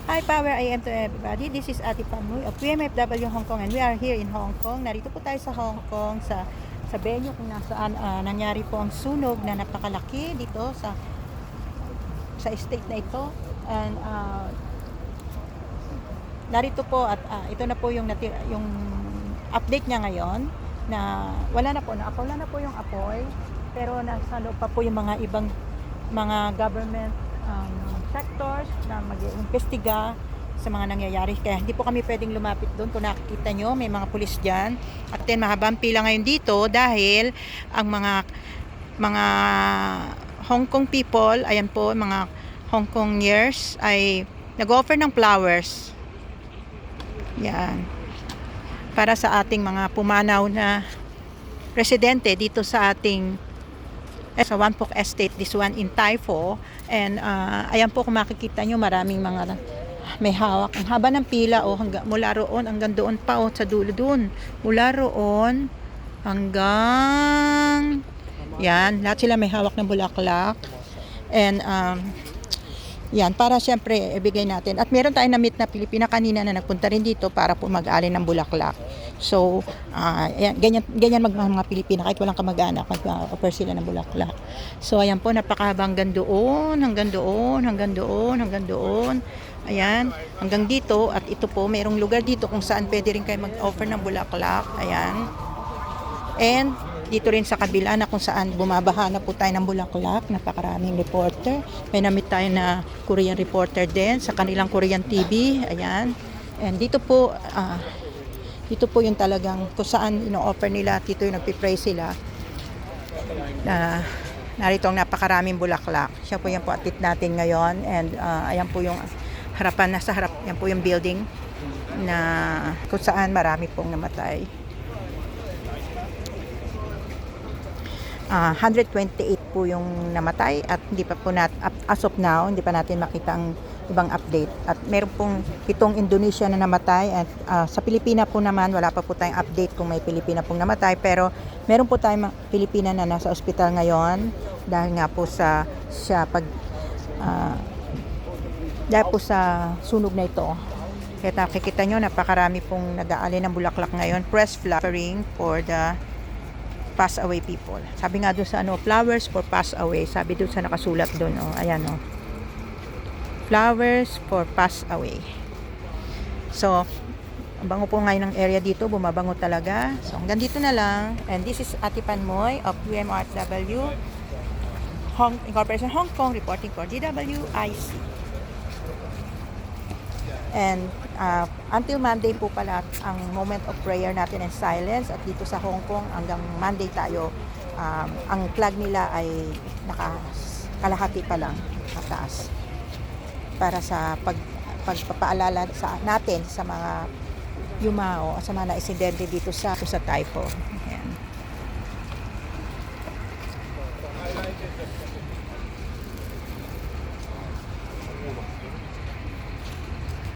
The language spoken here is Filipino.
Hi, Power AM to everybody. This is Ate Pamuy of PMFW Hong Kong, and we are here in Hong Kong. Narito po tayo sa Hong Kong sa venue kung nasaan nangyari po ang sunog na napakalaki dito sa estate na ito. And narito po at ito na po yung update niya ngayon na wala na po yung apoy, pero nasa loob pa po yung mga ibang mga government sectors na mag-iimbestiga sa mga nangyayari. Kaya hindi po kami pwedeng lumapit doon. Kung nakikita nyo, may mga pulis dyan. At then mahabang pila ngayon dito dahil ang mga Hong Kong people, ayan po, mga Hong Kongers ay nag-offer ng flowers. Yan. Para sa ating mga pumanaw na residente dito sa ating sa One Pok Estate, this one in Tai Fo. And ayan po, kung makikita nyo, maraming mga may hawak. Ang haba ng pila mula roon hanggang doon pa sa dulo doon. Mula roon hanggang yan, lahat sila may hawak ng bulaklak. And yan, para syempre ibigay natin. At meron tayong na-meet na Pilipina kanina na nagpunta rin dito para po mag-alin ng bulaklak. So, ayan, ganyan mga Pilipina, kahit walang kamag-anak, mag-offer sila ng bulaklak. So, ayan po, napakahaba hanggang doon. Ayan, hanggang dito. At ito po, mayroong lugar dito kung saan pwede rin kayo mag-offer ng bulaklak. Ayan. And dito rin sa kabila na kung saan bumabaha na po tayo ng bulaklak, napakaraming reporter. May na-meet tayo na Korean reporter din sa kanilang Korean TV. Ayan. And dito po yung talagang kung saan ino-offer nila, dito yung nagpipray sila. Narito ang napakaraming bulaklak. Siya po yung atit natin ngayon. And ayan po yung harapan, nasa harap, yan po yung building na kung saan marami pong namatay. 128 po yung namatay at hindi pa po as of now, hindi pa natin makita ang ibang update. At meron pong 7 Indonesia na namatay at sa Pilipina po naman, wala pa po tayong update kung may Pilipina pong namatay, pero meron po tayong Pilipina na nasa ospital ngayon dahil nga po dahil po sa sunog na ito. Kaya nakikita nyo, napakarami pong nag-aali ng bulaklak ngayon. Press flowering for the pass away people. Sabi nga doon sa flowers for pass away. Sabi doon sa nakasulat doon, ayan flowers for pass away. So, ang bango po ngayon ng area dito, bumabango talaga. So, hanggang dito na lang. And this is Ate Panmoy of UMRW Incorporation Hong Kong reporting for DWIC. And until Monday po pala ang moment of prayer natin and silence. At dito sa Hong Kong hanggang Monday tayo, ang flag nila ay nakakalahati pa lang mataas para sa pagpapaalala natin sa mga yumao, sa mga insidente dito sa Tai Fo. Ayan.